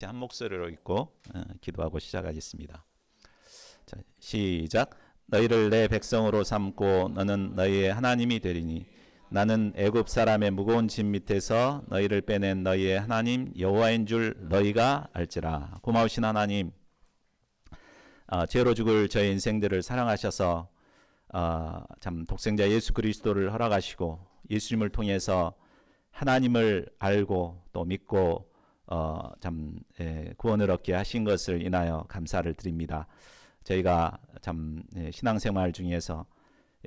한 목소리로 읽고 기도하고 시작하겠습니다. 자, 시작. 너희를 내 백성으로 삼고 너는 너희의 하나님이 되리니 나는 애굽 사람의 무거운 짐 밑에서 너희를 빼낸 너희의 하나님 여호와인 줄 너희가 알지라. 고마우신 하나님, 죄로 죽을 저희 인생들을 사랑하셔서 참 독생자 예수 그리스도를 허락하시고 예수님을 통해서 하나님을 알고 또 믿고 구원을 얻게 하신 것을 인하여 감사를 드립니다. 저희가 참 신앙생활 중에서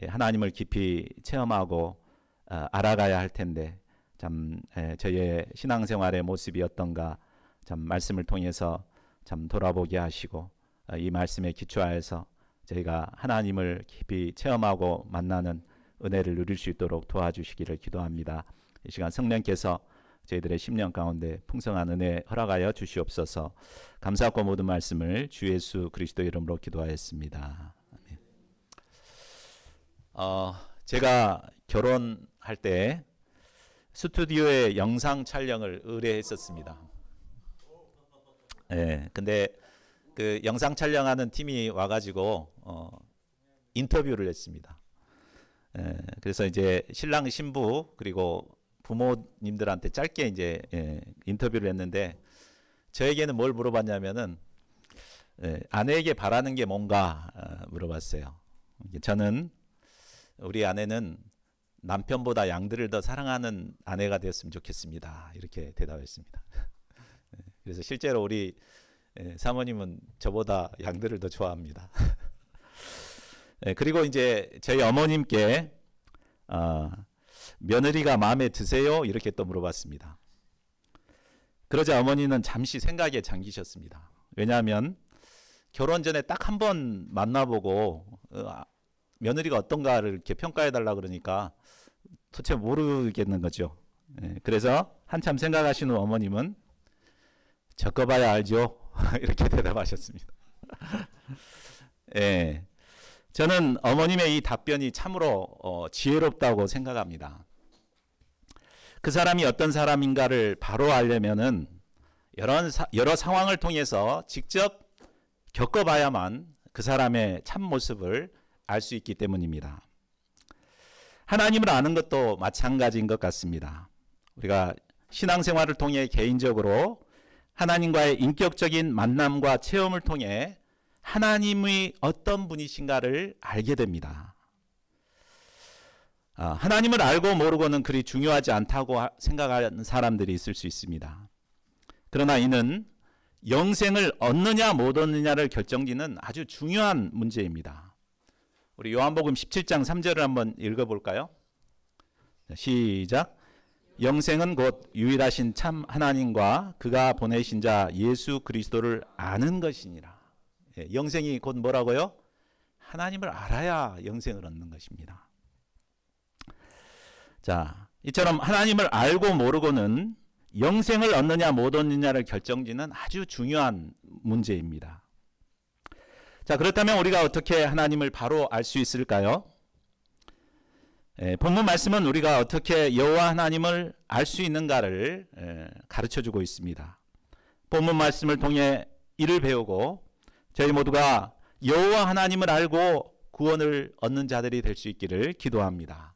하나님을 깊이 체험하고 알아가야 할 텐데 참 저희의 신앙생활의 모습이 어떤가 참 말씀을 통해서 참 돌아보게 하시고 이 말씀에 기초하여서 저희가 하나님을 깊이 체험하고 만나는 은혜를 누릴 수 있도록 도와주시기를 기도합니다. 이 시간 성령께서 저희들의 심령 가운데 풍성한 은혜 허락하여 주시옵소서. 감사하고 모든 말씀을 주 예수 그리스도 이름으로 기도하였습니다. 아멘. 제가 결혼할 때 스튜디오에 영상 촬영을 의뢰했었습니다. 근데 그 영상 촬영하는 팀이 와가지고 인터뷰를 했습니다. 그래서 이제 신랑 신부 그리고 부모님들한테 짧게 이제 인터뷰를 했는데 저에게는 뭘 물어봤냐면은 아내에게 바라는 게 뭔가 물어봤어요. 저는 우리 아내는 남편보다 양들을 더 사랑하는 아내가 되었으면 좋겠습니다. 이렇게 대답했습니다. 그래서 실제로 우리 사모님은 저보다 양들을 더 좋아합니다. 그리고 이제 저희 어머님께 며느리가 마음에 드세요? 이렇게 또 물어봤습니다. 그러자 어머니는 잠시 생각에 잠기셨습니다. 왜냐하면 결혼 전에 딱 한 번 만나보고 며느리가 어떤가를 이렇게 평가해달라 그러니까 도대체 모르겠는 거죠. 그래서 한참 생각하시는 어머님은 겪어봐야 알죠? 이렇게 대답하셨습니다. 저는 어머님의 이 답변이 참으로 지혜롭다고 생각합니다. 그 사람이 어떤 사람인가를 바로 알려면은 여러 상황을 통해서 직접 겪어봐야만 그 사람의 참 모습을 알 수 있기 때문입니다. 하나님을 아는 것도 마찬가지인 것 같습니다. 우리가 신앙생활을 통해 개인적으로 하나님과의 인격적인 만남과 체험을 통해 하나님이 어떤 분이신가를 알게 됩니다. 하나님을 알고 모르고는 그리 중요하지 않다고 생각하는 사람들이 있을 수 있습니다. 그러나 이는 영생을 얻느냐 못 얻느냐를 결정짓는 아주 중요한 문제입니다. 우리 요한복음 17장 3절을 한번 읽어볼까요? 시작. 영생은 곧 유일하신 참 하나님과 그가 보내신 자 예수 그리스도를 아는 것이니라. 영생이 곧 뭐라고요? 하나님을 알아야 영생을 얻는 것입니다. 자, 이처럼 하나님을 알고 모르고는 영생을 얻느냐 못 얻느냐를 결정짓는 아주 중요한 문제입니다. 자, 그렇다면 우리가 어떻게 하나님을 바로 알 수 있을까요? 본문 말씀은 우리가 어떻게 여호와 하나님을 알 수 있는가를 가르쳐주고 있습니다. 본문 말씀을 통해 이를 배우고 저희 모두가 여호와 하나님을 알고 구원을 얻는 자들이 될 수 있기를 기도합니다.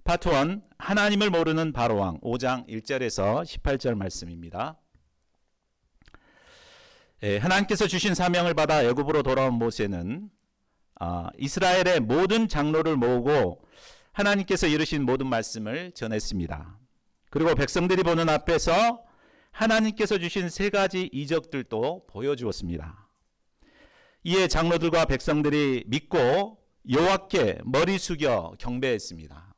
파트 1, 하나님을 모르는 바로왕 5장 1절에서 18절 말씀입니다. 하나님께서 주신 사명을 받아 애굽으로 돌아온 모세는 이스라엘의 모든 장로를 모으고 하나님께서 이르신 모든 말씀을 전했습니다. 그리고 백성들이 보는 앞에서 하나님께서 주신 세 가지 이적들도 보여주었습니다. 이에 장로들과 백성들이 믿고 여호와께 머리 숙여 경배했습니다.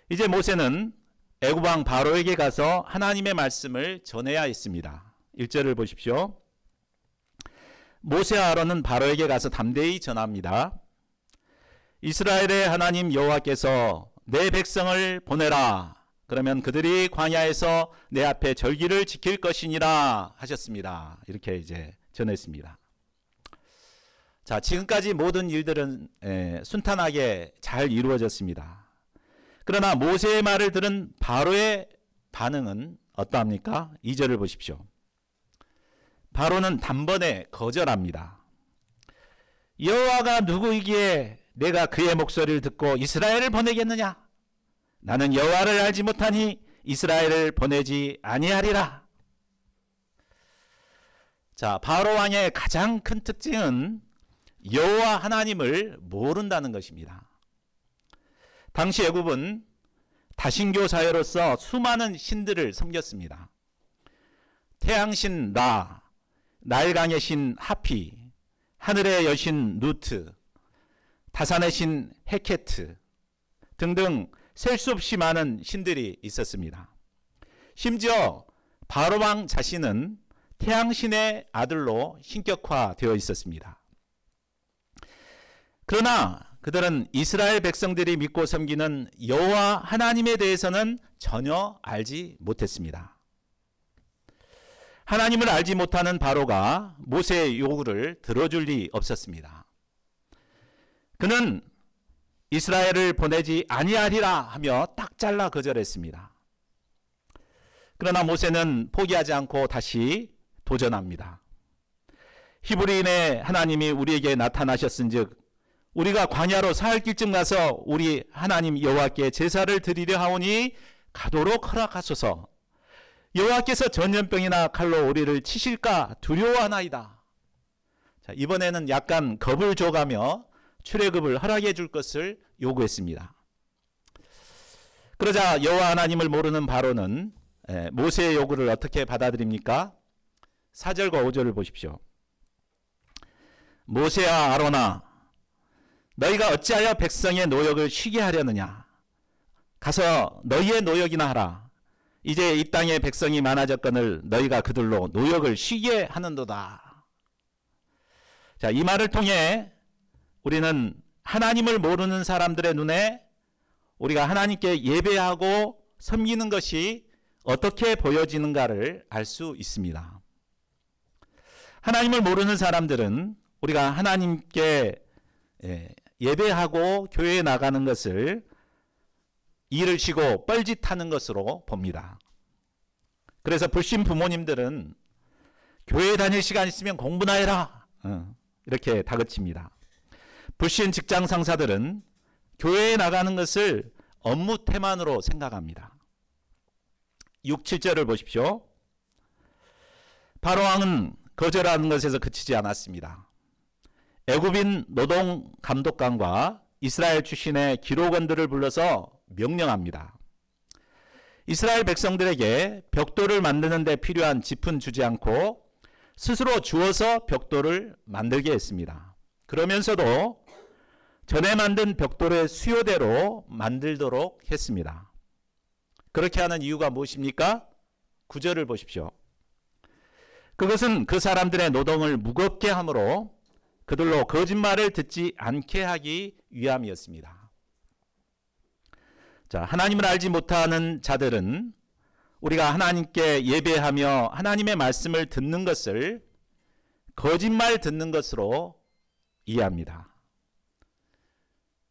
이제 모세는 애굽 왕 바로에게 가서 하나님의 말씀을 전해야 했습니다. 1절을 보십시오. 모세와 아론은 바로에게 가서 담대히 전합니다. 이스라엘의 하나님 여호와께서 내 백성을 보내라. 그러면 그들이 광야에서 내 앞에 절기를 지킬 것이니라 하셨습니다. 이렇게 이제 전했습니다. 자, 지금까지 모든 일들은 순탄하게 잘 이루어졌습니다. 그러나 모세의 말을 들은 바로의 반응은 어떠합니까? 2절을 보십시오. 바로는 단번에 거절합니다. 여호와가 누구이기에 내가 그의 목소리를 듣고 이스라엘을 보내겠느냐? 나는 여호와를 알지 못하니 이스라엘을 보내지 아니하리라. 자, 바로 왕의 가장 큰 특징은 여호와 하나님을 모른다는 것입니다. 당시 애굽은 다신교 사회로서 수많은 신들을 섬겼습니다. 태양신 라, 나일강의 신 하피, 하늘의 여신 누트, 다산의 신 헤케트 등등 셀 수 없이 많은 신들이 있었습니다. 심지어 바로왕 자신은 태양신의 아들로 신격화되어 있었습니다. 그러나 그들은 이스라엘 백성들이 믿고 섬기는 여호와 하나님에 대해서는 전혀 알지 못했습니다. 하나님을 알지 못하는 바로가 모세의 요구를 들어줄 리 없었습니다. 그는 이스라엘을 보내지 아니하리라 하며 딱 잘라 거절했습니다. 그러나 모세는 포기하지 않고 다시 도전합니다. 히브리인의 하나님이 우리에게 나타나셨은즉 우리가 광야로 사흘 길쯤 가서 우리 하나님 여호와께 제사를 드리려 하오니 가도록 허락하소서. 여호와께서 전염병이나 칼로 우리를 치실까 두려워하나이다. 자, 이번에는 약간 겁을 줘가며 출애굽을 허락해 줄 것을 요구했습니다. 그러자 여호와 하나님을 모르는 바로는 모세의 요구를 어떻게 받아들입니까? 4절과 5절을 보십시오. 모세와 아론아, 너희가 어찌하여 백성의 노역을 쉬게 하려느냐? 가서 너희의 노역이나 하라. 이제 이 땅에 백성이 많아졌거늘 너희가 그들로 노역을 쉬게 하는도다. 자, 이 말을 통해 우리는 하나님을 모르는 사람들의 눈에 우리가 하나님께 예배하고 섬기는 것이 어떻게 보여지는가를 알 수 있습니다. 하나님을 모르는 사람들은 우리가 하나님께 예배하고 교회에 나가는 것을 일을 쉬고 뻘짓하는 것으로 봅니다. 그래서 불신 부모님들은 교회 다닐 시간 있으면 공부나 해라 이렇게 다그칩니다. 불신 직장 상사들은 교회에 나가는 것을 업무 태만으로 생각합니다. 6, 7절을 보십시오. 바로왕은 거절하는 것에서 그치지 않았습니다. 애굽인 노동 감독관과 이스라엘 출신의 기록원들을 불러서 명령합니다. 이스라엘 백성들에게 벽돌을 만드는 데 필요한 짚은 주지 않고 스스로 주워서 벽돌을 만들게 했습니다. 그러면서도 전에 만든 벽돌의 수요대로 만들도록 했습니다. 그렇게 하는 이유가 무엇입니까? 9절을 보십시오. 그것은 그 사람들의 노동을 무겁게 함으로 그들로 거짓말을 듣지 않게 하기 위함이었습니다. 자, 하나님을 알지 못하는 자들은 우리가 하나님께 예배하며 하나님의 말씀을 듣는 것을 거짓말 듣는 것으로 이해합니다.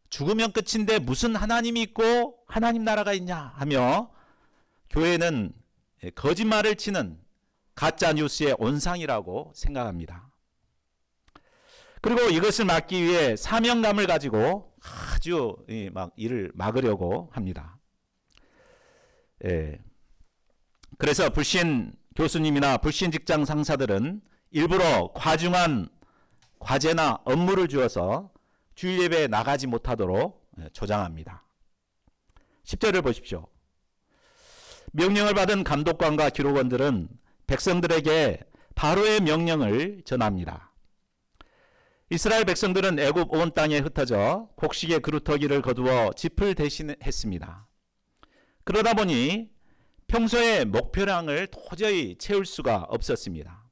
죽으면 끝인데 무슨 하나님이 있고 하나님 나라가 있냐 하며 교회는 거짓말을 치는 가짜 뉴스의 온상이라고 생각합니다. 그리고 이것을 막기 위해 사명감을 가지고 아주 일을 막으려고 합니다. 그래서 불신 교수님이나 불신 직장 상사들은 일부러 과중한 과제나 업무를 주어서 주일 예배에 나가지 못하도록 조장합니다. 10절을 보십시오. 명령을 받은 감독관과 기록원들은 백성들에게 바로의 명령을 전합니다. 이스라엘 백성들은 애굽 온 땅에 흩어져 곡식의 그루터기를 거두어 짚을 대신했습니다. 그러다 보니 평소의 목표량을 도저히 채울 수가 없었습니다.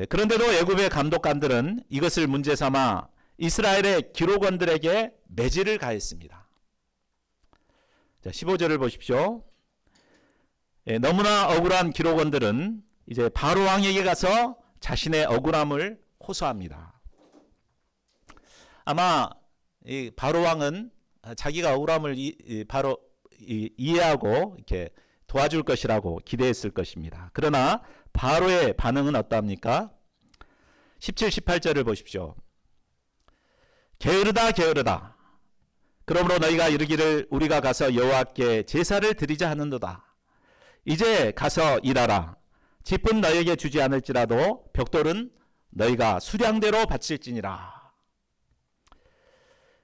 그런데도 애굽의 감독관들은 이것을 문제 삼아 이스라엘의 기록원들에게 매질을 가했습니다. 자, 15절을 보십시오. 너무나 억울한 기록원들은 이제 바로 왕에게 가서 자신의 억울함을 호소합니다. 아마 이 바로 왕은 자기가 억울함을 바로 이해하고 이렇게 도와줄 것이라고 기대했을 것입니다. 그러나 바로의 반응은 어떠합니까? 17, 18절을 보십시오. 게으르다 게으르다. 그러므로 너희가 이르기를 우리가 가서 여호와께 제사를 드리자 하는도다. 이제 가서 일하라. 짚은 너희에게 주지 않을지라도 벽돌은 너희가 수량대로 바칠지니라.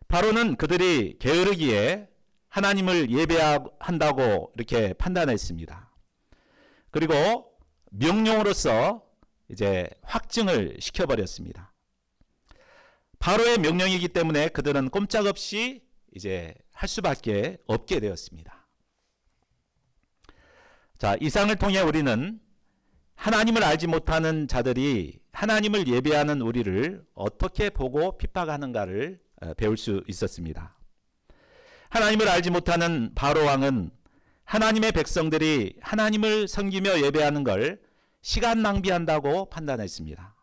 바로는 그들이 게으르기에 하나님을 예배한다고 이렇게 판단했습니다. 그리고 명령으로서 이제 확증을 시켜버렸습니다. 바로의 명령이기 때문에 그들은 꼼짝없이 이제 할 수밖에 없게 되었습니다. 자, 이상을 통해 우리는 하나님을 알지 못하는 자들이 하나님을 예배하는 우리를 어떻게 보고 핍박하는가를 배울 수 있었습니다. 하나님을 알지 못하는 바로 왕은 하나님의 백성들이 하나님을 섬기며 예배하는 걸 시간 낭비한다고 판단했습니다.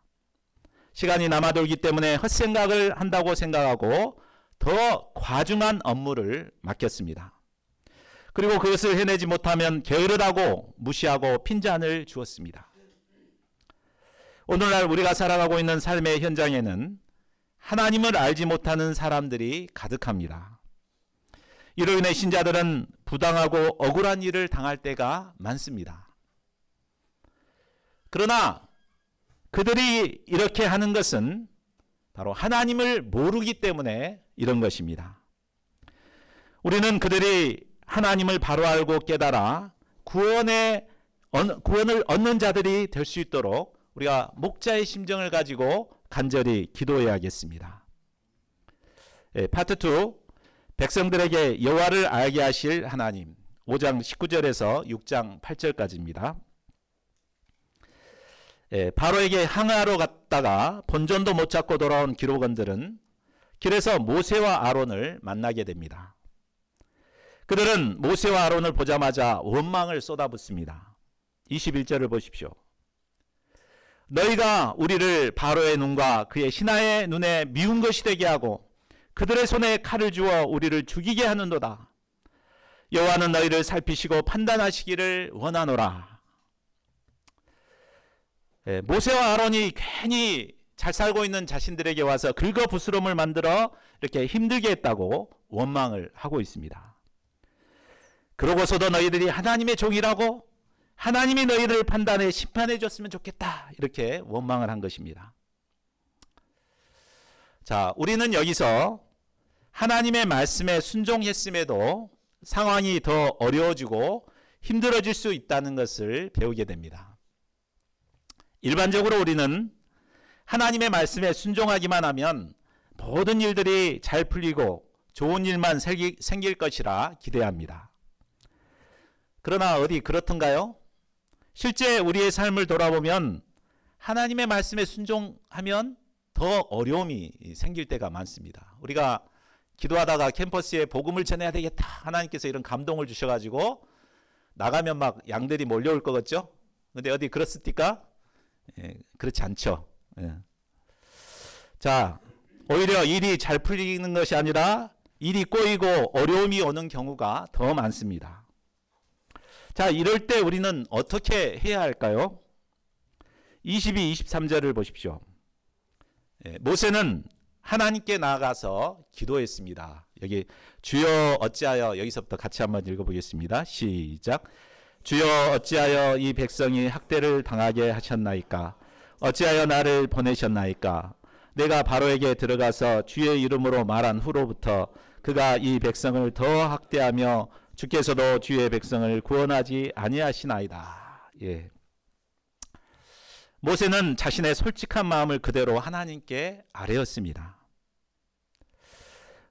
시간이 남아돌기 때문에 헛생각을 한다고 생각하고 더 과중한 업무를 맡겼습니다. 그리고 그것을 해내지 못하면 게으르다고 무시하고 핀잔을 주었습니다. 오늘날 우리가 살아가고 있는 삶의 현장에는 하나님을 알지 못하는 사람들이 가득합니다. 이로 인해 신자들은 부당하고 억울한 일을 당할 때가 많습니다. 그러나 그들이 이렇게 하는 것은 바로 하나님을 모르기 때문에 이런 것입니다. 우리는 그들이 하나님을 바로 알고 깨달아 구원을 얻는 자들이 될 수 있도록 우리가 목자의 심정을 가지고 간절히 기도해야겠습니다. 파트 2, 백성들에게 여호와를 알게 하실 하나님. 5장 19절에서 6장 8절까지입니다. 바로에게 항하러 갔다가 본전도 못 찾고 돌아온 기록원들은 길에서 모세와 아론을 만나게 됩니다. 그들은 모세와 아론을 보자마자 원망을 쏟아붓습니다. 21절을 보십시오. 너희가 우리를 바로의 눈과 그의 신하의 눈에 미운 것이 되게 하고 그들의 손에 칼을 주어 우리를 죽이게 하는도다. 여호와는 너희를 살피시고 판단하시기를 원하노라. 모세와 아론이 괜히 잘 살고 있는 자신들에게 와서 긁어부스럼을 만들어 이렇게 힘들게 했다고 원망을 하고 있습니다. 그러고서도 너희들이 하나님의 종이라고 하나님이 너희를 판단해 심판해 줬으면 좋겠다 이렇게 원망을 한 것입니다. 자, 우리는 여기서 하나님의 말씀에 순종했음에도 상황이 더 어려워지고 힘들어질 수 있다는 것을 배우게 됩니다. 일반적으로 우리는 하나님의 말씀에 순종하기만 하면 모든 일들이 잘 풀리고 좋은 일만 생길 것이라 기대합니다. 그러나 어디 그렇던가요? 실제 우리의 삶을 돌아보면 하나님의 말씀에 순종하면 더 어려움이 생길 때가 많습니다. 우리가 기도하다가 캠퍼스에 복음을 전해야 되겠다. 하나님께서 이런 감동을 주셔가지고 나가면 막 양들이 몰려올 것 같죠? 근데 어디 그렇습니까? 그렇지 않죠. 자, 오히려 일이 잘 풀리는 것이 아니라 일이 꼬이고 어려움이 오는 경우가 더 많습니다. 자, 이럴 때 우리는 어떻게 해야 할까요? 22, 23절을 보십시오. 모세는 하나님께 나아가서 기도했습니다. 여기 주여 어찌하여, 여기서부터 같이 한번 읽어보겠습니다. 시작. 주여 어찌하여 이 백성이 학대를 당하게 하셨나이까? 어찌하여 나를 보내셨나이까? 내가 바로에게 들어가서 주의 이름으로 말한 후로부터 그가 이 백성을 더 학대하며 주께서도 주의 백성을 구원하지 아니하시나이다. 예. 모세는 자신의 솔직한 마음을 그대로 하나님께 아뢰었습니다.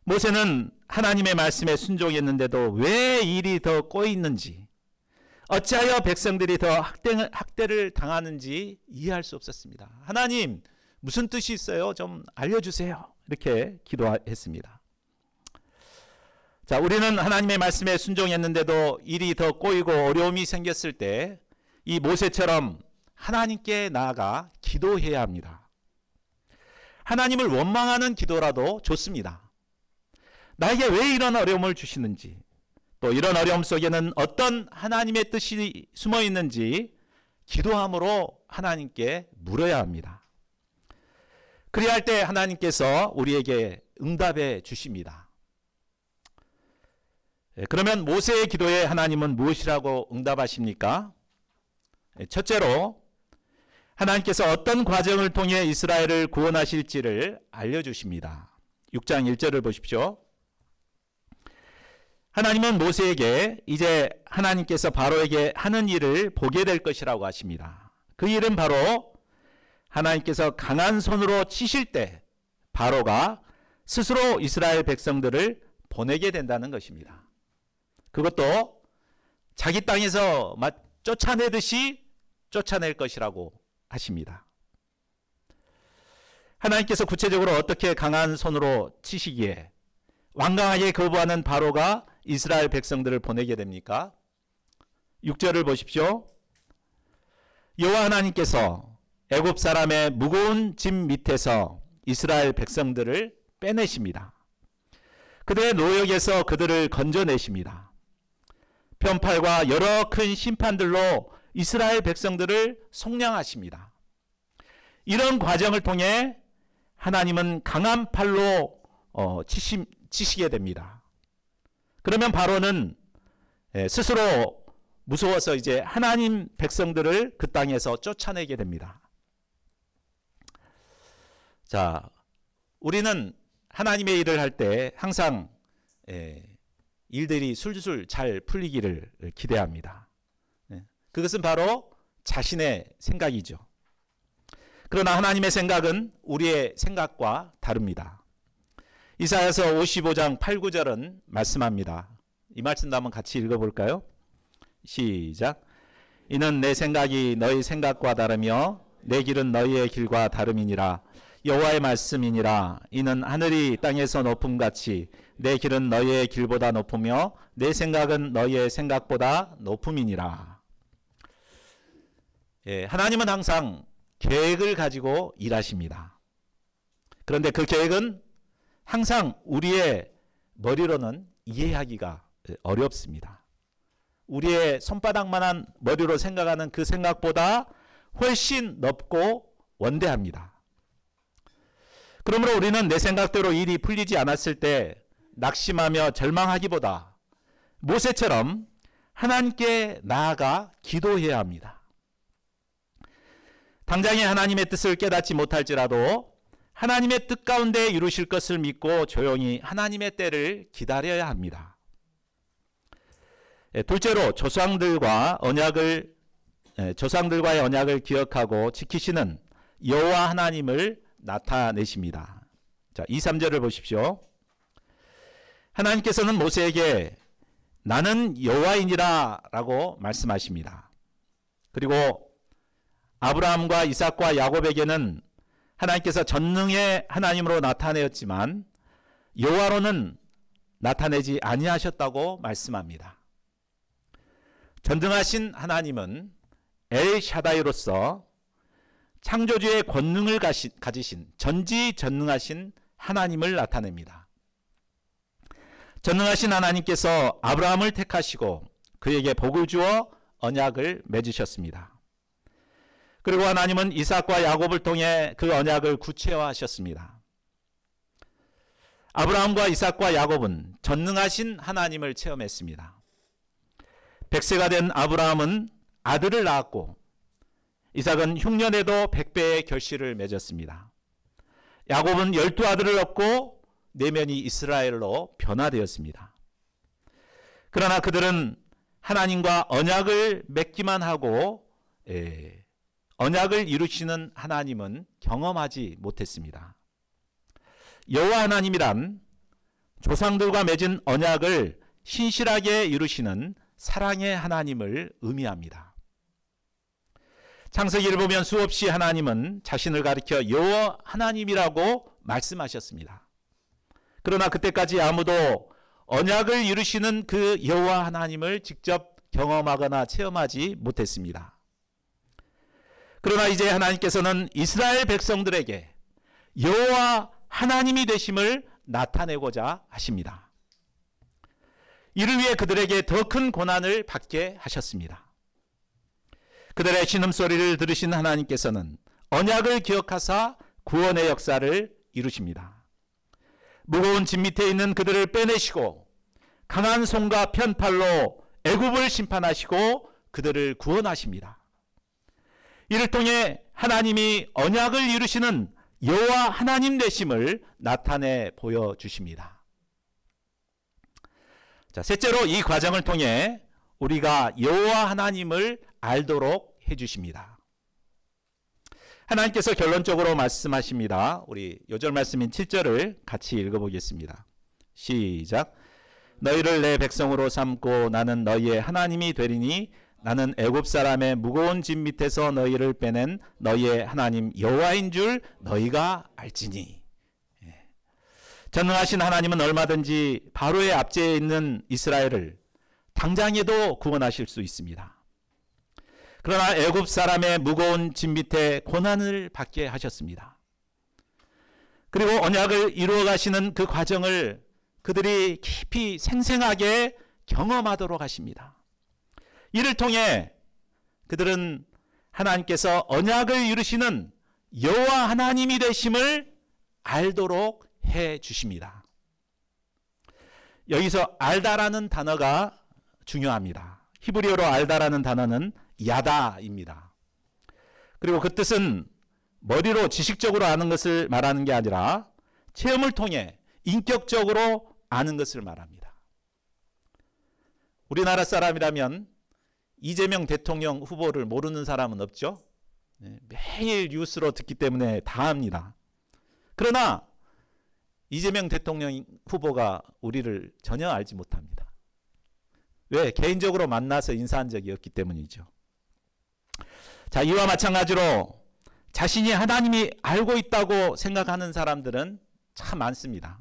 모세는 하나님의 말씀에 순종했는데도 왜 일이 더 꼬이는지, 어찌하여 백성들이 더 학대를 당하는지 이해할 수 없었습니다. 하나님, 무슨 뜻이 있어요? 좀 알려주세요. 이렇게 기도했습니다. 자, 우리는 하나님의 말씀에 순종했는데도 일이 더 꼬이고 어려움이 생겼을 때 이 모세처럼 하나님께 나아가 기도해야 합니다. 하나님을 원망하는 기도라도 좋습니다. 나에게 왜 이런 어려움을 주시는지, 또 이런 어려움 속에는 어떤 하나님의 뜻이 숨어 있는지 기도함으로 하나님께 물어야 합니다. 그래야 할 때 하나님께서 우리에게 응답해 주십니다. 그러면 모세의 기도에 하나님은 무엇이라고 응답하십니까? 첫째로 하나님께서 어떤 과정을 통해 이스라엘을 구원하실지를 알려주십니다. 6장 1절을 보십시오. 하나님은 모세에게 이제 하나님께서 바로에게 하는 일을 보게 될 것이라고 하십니다. 그 일은 바로 하나님께서 강한 손으로 치실 때 바로가 스스로 이스라엘 백성들을 보내게 된다는 것입니다. 그것도 자기 땅에서 쫓아내듯이 쫓아낼 것이라고 하십니다. 하나님께서 구체적으로 어떻게 강한 손으로 치시기에 완강하게 거부하는 바로가 이스라엘 백성들을 보내게 됩니까? 6절을 보십시오. 여호와 하나님께서 애굽 사람의 무거운 짐 밑에서 이스라엘 백성들을 빼내십니다. 그들의 노역에서 그들을 건져내십니다. 편팔과 여러 큰 심판들로 이스라엘 백성들을 속량하십니다. 이런 과정을 통해 하나님은 강한 팔로 치시게 됩니다. 그러면 바로는 스스로 무서워서 이제 하나님 백성들을 그 땅에서 쫓아내게 됩니다. 자, 우리는 하나님의 일을 할 때 항상 일들이 술술 잘 풀리기를 기대합니다. 그것은 바로 자신의 생각이죠. 그러나 하나님의 생각은 우리의 생각과 다릅니다. 이사야서 55장 8, 9절은 말씀합니다. 이 말씀도 한번 같이 읽어볼까요? 시작. 이는 내 생각이 너희 생각과 다르며 내 길은 너희의 길과 다름이니라. 여호와의 말씀이니라. 이는 하늘이 땅에서 높음같이 내 길은 너희의 길보다 높으며 내 생각은 너희의 생각보다 높음이니라. 하나님은 항상 계획을 가지고 일하십니다. 그런데 그 계획은 항상 우리의 머리로는 이해하기가 어렵습니다. 우리의 손바닥만한 머리로 생각하는 그 생각보다 훨씬 넓고 원대합니다. 그러므로 우리는 내 생각대로 일이 풀리지 않았을 때 낙심하며 절망하기보다 모세처럼 하나님께 나아가 기도해야 합니다. 당장에 하나님의 뜻을 깨닫지 못할지라도 하나님의 뜻 가운데 이루실 것을 믿고 조용히 하나님의 때를 기다려야 합니다. 둘째로 조상들과의 언약을 기억하고 지키시는 여호와 하나님을 나타내십니다. 자, 2, 3절을 보십시오. 하나님께서는 모세에게 나는 여호와이니라 라고 말씀하십니다. 그리고 아브라함과 이삭과 야곱에게는 하나님께서 전능의 하나님으로 나타내었지만 여호와로는 나타내지 아니하셨다고 말씀합니다. 전능하신 하나님은 엘샤다이로서 창조주의 권능을 가지신 전지전능하신 하나님을 나타냅니다. 전능하신 하나님께서 아브라함을 택하시고 그에게 복을 주어 언약을 맺으셨습니다. 그리고 하나님은 이삭과 야곱을 통해 그 언약을 구체화하셨습니다. 아브라함과 이삭과 야곱은 전능하신 하나님을 체험했습니다. 100세가 된 아브라함은 아들을 낳았고 이삭은 흉년에도 100배의 결실을 맺었습니다. 야곱은 12아들을 얻고 내면이 이스라엘로 변화되었습니다. 그러나 그들은 하나님과 언약을 맺기만 하고 언약을 이루시는 하나님은 경험하지 못했습니다. 여호와 하나님이란 조상들과 맺은 언약을 신실하게 이루시는 사랑의 하나님을 의미합니다. 창세기를 보면 수없이 하나님은 자신을 가리켜 여호와 하나님이라고 말씀하셨습니다. 그러나 그때까지 아무도 언약을 이루시는 그 여호와 하나님을 직접 경험하거나 체험하지 못했습니다. 그러나 이제 하나님께서는 이스라엘 백성들에게 여호와 하나님이 되심을 나타내고자 하십니다. 이를 위해 그들에게 더 큰 고난을 받게 하셨습니다. 그들의 신음소리를 들으신 하나님께서는 언약을 기억하사 구원의 역사를 이루십니다. 무거운 짐 밑에 있는 그들을 빼내시고 강한 손과 편팔로 애굽을 심판하시고 그들을 구원하십니다. 이를 통해 하나님이 언약을 이루시는 여호와 하나님 되심을 나타내 보여주십니다. 자, 셋째로 이 과정을 통해 우리가 여호와 하나님을 알도록 해주십니다. 하나님께서 결론적으로 말씀하십니다. 우리 요절 말씀인 7절을 같이 읽어보겠습니다. 시작. 너희를 내 백성으로 삼고 나는 너희의 하나님이 되리니 나는 애굽 사람의 무거운 짐 밑에서 너희를 빼낸 너희의 하나님 여호와인 줄 너희가 알지니. 전능하신 하나님은 얼마든지 바로의 압제에 있는 이스라엘을 당장에도 구원하실 수 있습니다. 그러나 애굽 사람의 무거운 짐 밑에 고난을 받게 하셨습니다. 그리고 언약을 이루어 가시는 그 과정을 그들이 깊이 생생하게 경험하도록 하십니다. 이를 통해 그들은 하나님께서 언약을 이루시는 여호와 하나님이 되심을 알도록 해 주십니다. 여기서 알다라는 단어가 중요합니다. 히브리어로 알다라는 단어는 야다입니다. 그리고 그 뜻은 머리로 지식적으로 아는 것을 말하는 게 아니라 체험을 통해 인격적으로 아는 것을 말합니다. 우리나라 사람이라면 이재명 대통령 후보를 모르는 사람은 없죠. 매일 뉴스로 듣기 때문에 다 압니다. 그러나 이재명 대통령 후보가 우리를 전혀 알지 못합니다. 왜? 개인적으로 만나서 인사한 적이 없기 때문이죠. 자, 이와 마찬가지로 자신이 하나님이 알고 있다고 생각하는 사람들은 참 많습니다.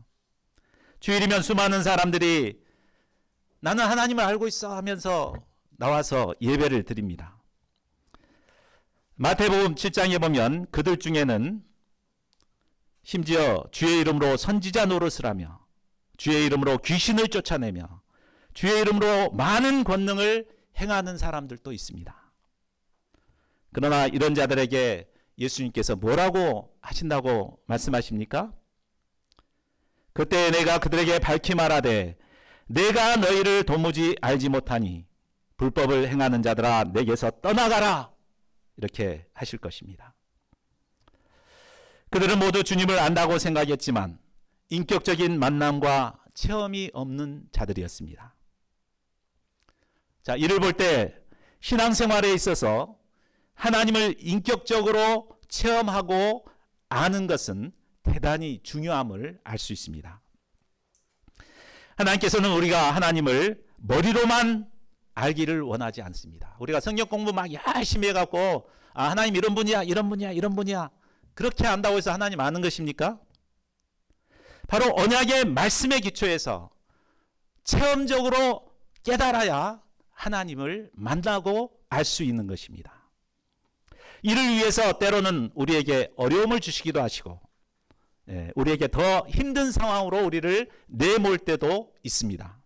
주일이면 수많은 사람들이 나는 하나님을 알고 있어 하면서 나와서 예배를 드립니다. 마태복음 7장에 보면 그들 중에는 심지어 주의 이름으로 선지자 노릇을 하며 주의 이름으로 귀신을 쫓아내며 주의 이름으로 많은 권능을 행하는 사람들도 있습니다. 그러나 이런 자들에게 예수님께서 뭐라고 하신다고 말씀하십니까? 그때 내가 그들에게 밝히 말하되 내가 너희를 도무지 알지 못하니 불법을 행하는 자들아 내게서 떠나가라, 이렇게 하실 것입니다. 그들은 모두 주님을 안다고 생각했지만 인격적인 만남과 체험이 없는 자들이었습니다. 자, 이를 볼 때 신앙생활에 있어서 하나님을 인격적으로 체험하고 아는 것은 대단히 중요함을 알 수 있습니다. 하나님께서는 우리가 하나님을 머리로만 알기를 원하지 않습니다. 우리가 성경 공부 막 열심히 해갖고 하나님 이런 분이야 이런 분이야 이런 분이야 그렇게 안다고 해서 하나님 아는 것입니까? 바로 언약의 말씀에 기초해서 체험적으로 깨달아야 하나님을 만나고 알 수 있는 것입니다. 이를 위해서 때로는 우리에게 어려움을 주시기도 하시고 우리에게 더 힘든 상황으로 우리를 내몰 때도 있습니다.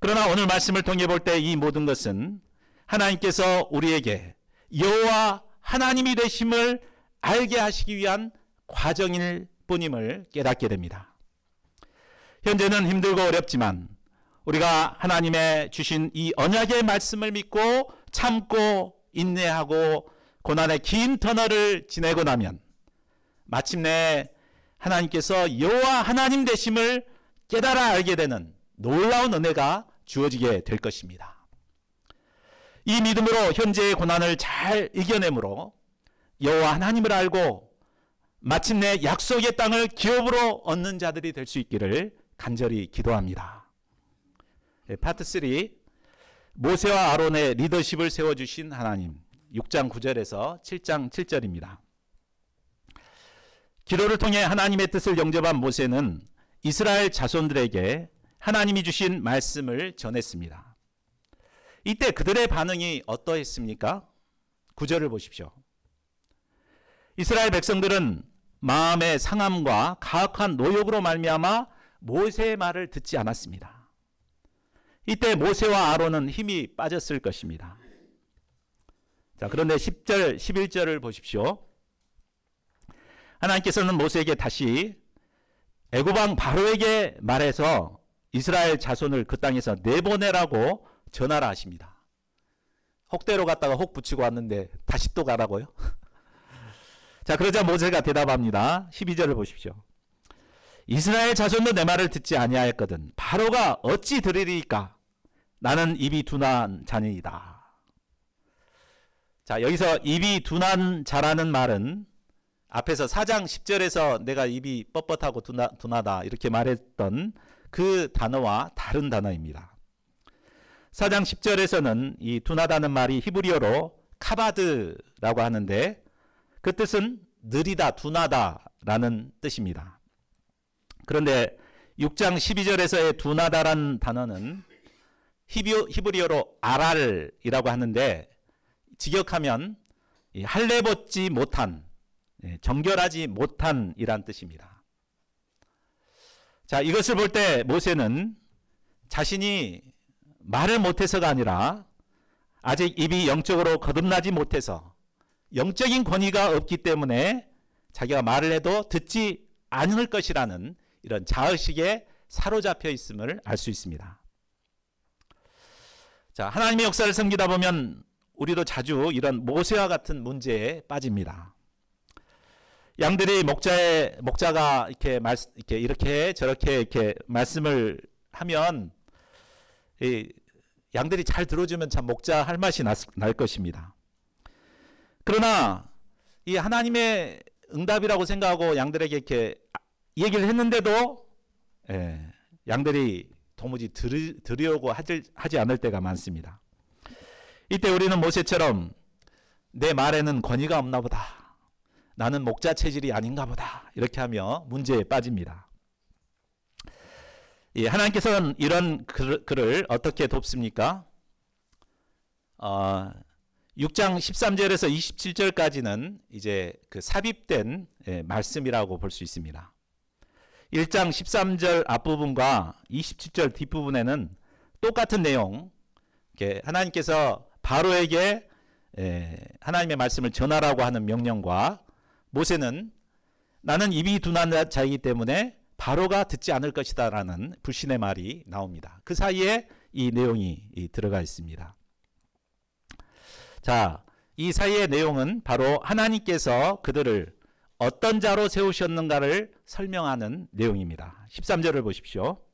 그러나 오늘 말씀을 통해 볼 때 이 모든 것은 하나님께서 우리에게 여호와 하나님이 되심을 알게 하시기 위한 과정일 뿐임을 깨닫게 됩니다. 현재는 힘들고 어렵지만 우리가 하나님의 주신 이 언약의 말씀을 믿고 참고 인내하고 고난의 긴 터널을 지내고 나면 마침내 하나님께서 여호와 하나님 되심을 깨달아 알게 되는 놀라운 은혜가 주어지게 될 것입니다. 이 믿음으로 현재의 고난을 잘 이겨내므로 여호와 하나님을 알고 마침내 약속의 땅을 기업으로 얻는 자들이 될 수 있기를 간절히 기도합니다. 파트 3, 모세와 아론의 리더십을 세워주신 하나님, 6장 9절에서 7장 7절입니다. 기도를 통해 하나님의 뜻을 영접한 모세는 이스라엘 자손들에게 하나님이 주신 말씀을 전했습니다. 이때 그들의 반응이 어떠했습니까? 9절을 보십시오. 이스라엘 백성들은 마음의 상함과 가혹한 노역으로 말미암아 모세의 말을 듣지 않았습니다. 이때 모세와 아론은 힘이 빠졌을 것입니다. 자, 그런데 10절, 11절을 보십시오. 하나님께서는 모세에게 다시 애굽 왕 바로에게 말해서 이스라엘 자손을 그 땅에서 내보내라고 전하라 하십니다. 혹대로 갔다가 혹 붙이고 왔는데 다시 또 가라고요? 자, 그러자 모세가 대답합니다. 12절을 보십시오. 이스라엘 자손도 내 말을 듣지 아니하였거든 바로가 어찌 들으리까? 나는 입이 둔한 자니이다. 자, 여기서 입이 둔한 자라는 말은 앞에서 4장 10절에서 내가 입이 뻣뻣하고 둔하다 이렇게 말했던 그 단어와 다른 단어입니다. 4장 10절에서는 이 둔하다는 말이 히브리어로 카바드라고 하는데 그 뜻은 느리다, 둔하다라는 뜻입니다. 그런데 6장 12절에서의 둔하다라는 단어는 히브리어로 아랄이라고 하는데 직역하면 할례벗지 못한, 정결하지 못한 이란 뜻입니다. 자, 이것을 볼 때 모세는 자신이 말을 못해서가 아니라 아직 입이 영적으로 거듭나지 못해서 영적인 권위가 없기 때문에 자기가 말을 해도 듣지 않을 것이라는 이런 자의식에 사로잡혀 있음을 알 수 있습니다. 자, 하나님의 역사를 섬기다 보면 우리도 자주 이런 모세와 같은 문제에 빠집니다. 양들이 목자가 이렇게 저렇게 말씀을 하면 이 양들이 잘 들어주면 참 목자 할 맛이 날 것입니다. 그러나 이 하나님의 응답이라고 생각하고 양들에게 이렇게 얘기를 했는데도 양들이 도무지 들으려고 하지 않을 때가 많습니다. 이때 우리는 모세처럼 내 말에는 권위가 없나 보다. 나는 목자 체질이 아닌가 보다. 이렇게 하며 문제에 빠집니다. 하나님께서는 이런 그를 어떻게 돕습니까? 6장 13절에서 27절까지는 이제 그 삽입된 말씀이라고 볼 수 있습니다. 1장 13절 앞부분과 27절 뒷부분에는 똑같은 내용, 하나님께서 바로에게 하나님의 말씀을 전하라고 하는 명령과 모세는 나는 입이 둔한 자이기 때문에 바로가 듣지 않을 것이다 라는 불신의 말이 나옵니다. 그 사이에 이 내용이 들어가 있습니다. 자, 이 사이의 내용은 바로 하나님께서 그들을 어떤 자로 세우셨는가를 설명하는 내용입니다. 13절을 보십시오.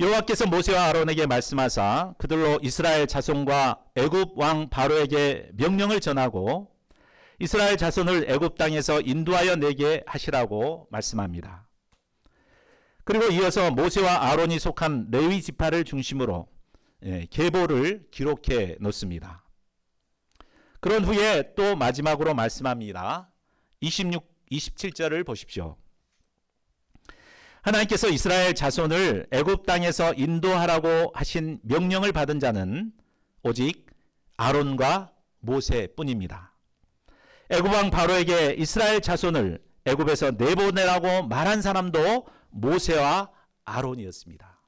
여호와께서 모세와 아론에게 말씀하사 그들로 이스라엘 자손과 애굽 왕 바로에게 명령을 전하고 이스라엘 자손을 애굽 땅에서 인도하여 내게 하시라고 말씀합니다. 그리고 이어서 모세와 아론이 속한 레위 지파를 중심으로 계보를 기록해 놓습니다. 그런 후에 또 마지막으로 말씀합니다. 27절을 보십시오. 하나님께서 이스라엘 자손을 애굽 땅에서 인도하라고 하신 명령을 받은 자는 오직 아론과 모세뿐입니다. 애굽 왕 바로에게 이스라엘 자손을 애굽에서 내보내라고 말한 사람도 모세와 아론이었습니다.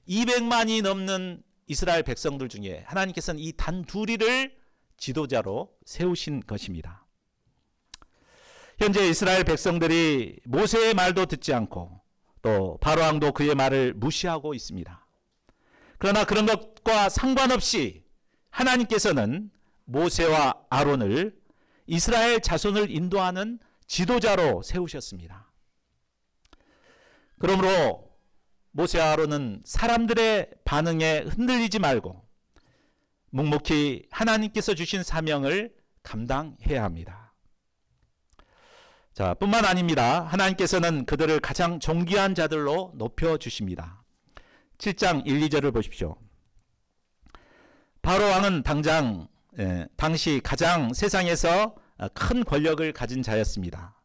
200만이 넘는 이스라엘 백성들 중에 하나님께서는 이 단 둘이를 지도자로 세우신 것입니다. 현재 이스라엘 백성들이 모세의 말도 듣지 않고 또 바로 왕도 그의 말을 무시하고 있습니다. 그러나 그런 것과 상관없이 하나님께서는 모세와 아론을 이스라엘 자손을 인도하는 지도자로 세우셨습니다. 그러므로 모세와 아론은 사람들의 반응에 흔들리지 말고 묵묵히 하나님께서 주신 사명을 감당해야 합니다. 자, 뿐만 아닙니다. 하나님께서는 그들을 가장 존귀한 자들로 높여주십니다. 7장 1, 2절을 보십시오. 바로 왕은 당시 가장 세상에서 큰 권력을 가진 자였습니다.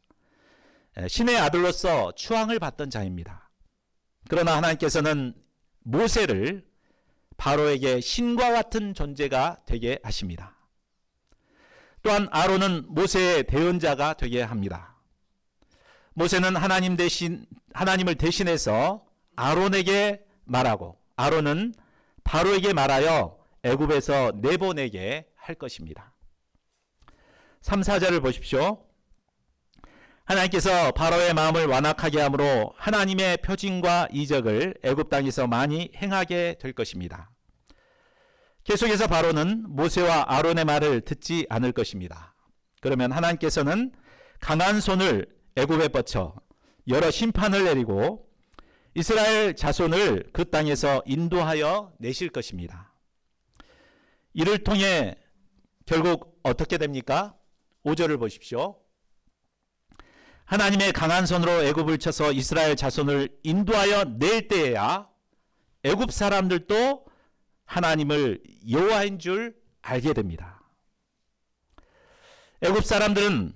신의 아들로서 추앙을 받던 자입니다. 그러나 하나님께서는 모세를 바로에게 신과 같은 존재가 되게 하십니다. 또한 아론은 모세의 대언자가 되게 합니다. 모세는 하나님을 대신해서 아론에게 말하고 아론은 바로에게 말하여 애굽에서 내보내게 할 것입니다. 3, 4절을 보십시오. 하나님께서 바로의 마음을 완악하게 함으로 하나님의 표징과 이적을 애굽 땅에서 많이 행하게 될 것입니다. 계속해서 바로는 모세와 아론의 말을 듣지 않을 것입니다. 그러면 하나님께서는 강한 손을 애굽에 뻗쳐 여러 심판을 내리고 이스라엘 자손을 그 땅에서 인도하여 내실 것입니다. 이를 통해 결국 어떻게 됩니까? 5절을 보십시오. 하나님의 강한 손으로 애굽을 쳐서 이스라엘 자손을 인도하여 낼 때에야 애굽 사람들도 하나님을 여호와인 줄 알게 됩니다. 애굽 사람들은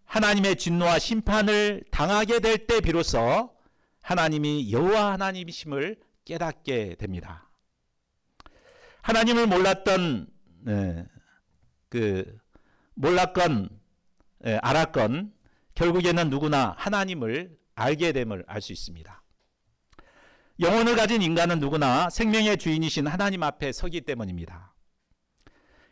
하나님의 진노와 심판을 당하게 될 때 비로소 하나님이 여호와 하나님이심을 깨닫게 됩니다. 하나님을 몰랐던 알았건 결국에는 누구나 하나님을 알게 됨을 알 수 있습니다. 영혼을 가진 인간은 누구나 생명의 주인이신 하나님 앞에 서기 때문입니다.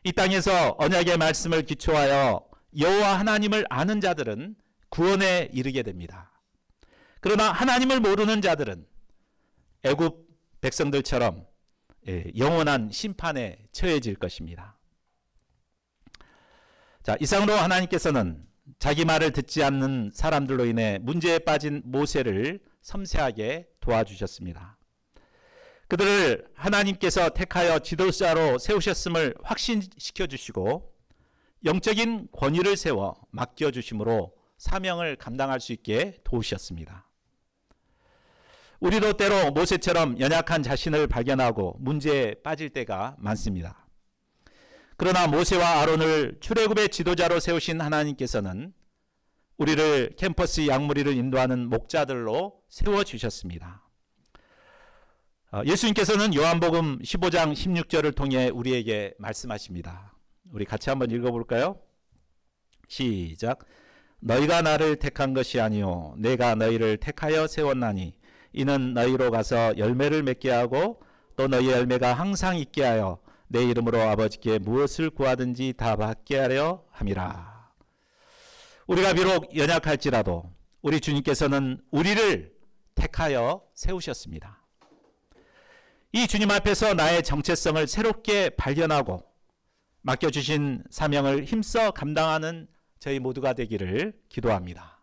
이 땅에서 언약의 말씀을 기초하여 여호와 하나님을 아는 자들은 구원에 이르게 됩니다. 그러나 하나님을 모르는 자들은 애굽 백성들처럼 영원한 심판에 처해질 것입니다. 자, 이상으로 하나님께서는 자기 말을 듣지 않는 사람들로 인해 문제에 빠진 모세를 섬세하게 도와주셨습니다. 그들을 하나님께서 택하여 지도자로 세우셨음을 확신시켜 주시고 영적인 권위를 세워 맡겨주심으로 사명을 감당할 수 있게 도우셨습니다. 우리도 때로 모세처럼 연약한 자신을 발견하고 문제에 빠질 때가 많습니다. 그러나 모세와 아론을 출애굽의 지도자로 세우신 하나님께서는 우리를 캠퍼스 양무리를 인도하는 목자들로 세워주셨습니다. 예수님께서는 요한복음 15장 16절을 통해 우리에게 말씀하십니다. 우리 같이 한번 읽어볼까요? 시작. 너희가 나를 택한 것이 아니요 내가 너희를 택하여 세웠나니 이는 너희로 가서 열매를 맺게 하고 또 너희 열매가 항상 있게 하여 내 이름으로 아버지께 무엇을 구하든지 다 받게 하려 함이라. 우리가 비록 연약할지라도 우리 주님께서는 우리를 택하여 세우셨습니다. 이 주님 앞에서 나의 정체성을 새롭게 발견하고 맡겨주신 사명을 힘써 감당하는 저희 모두가 되기를 기도합니다.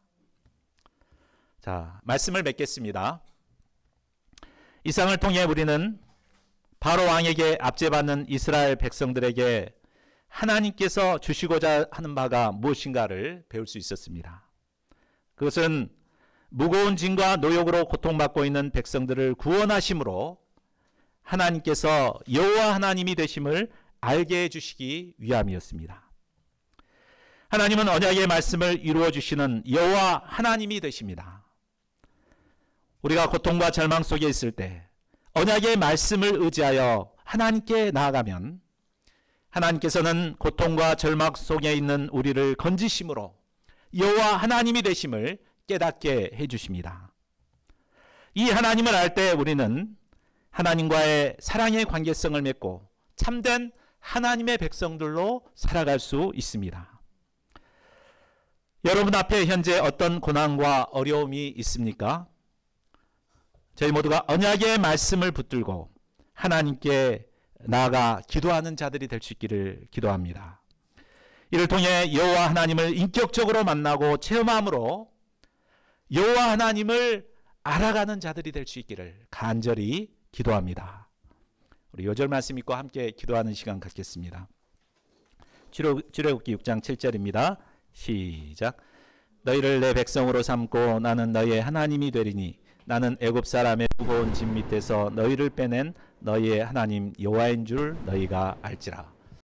자, 말씀을 맺겠습니다. 이상을 통해 우리는 바로 왕에게 압제받는 이스라엘 백성들에게 하나님께서 주시고자 하는 바가 무엇인가를 배울 수 있었습니다. 그것은 무거운 짐과 노역으로 고통받고 있는 백성들을 구원하심으로 하나님께서 여호와 하나님이 되심을 알게 해주시기 위함이었습니다. 하나님은 언약의 말씀을 이루어 주시는 여호와 하나님이 되십니다. 우리가 고통과 절망 속에 있을 때 언약의 말씀을 의지하여 하나님께 나아가면 하나님께서는 고통과 절망 속에 있는 우리를 건지심으로 여호와 하나님이 되심을 깨닫게 해주십니다. 이 하나님을 알 때 우리는 하나님과의 사랑의 관계성을 맺고 참된 하나님의 백성들로 살아갈 수 있습니다. 여러분 앞에 현재 어떤 고난과 어려움이 있습니까? 저희 모두가 언약의 말씀을 붙들고 하나님께 나아가 기도하는 자들이 될 수 있기를 기도합니다. 이를 통해 여호와 하나님을 인격적으로 만나고 체험함으로 여호와 하나님을 알아가는 자들이 될 수 있기를 간절히 기도합니다. 우리 요절 말씀 읽고 함께 기도하는 시간 갖겠습니다. 출애굽기 6장 7절입니다. 시작. 너희를 내 백성으로 삼고 나는 너희의 하나님이 되리니 나는 애굽 사람의 무거운 짐 밑에서 너희를 빼낸 너희의 하나님 여호와인 줄 너희가 알지라.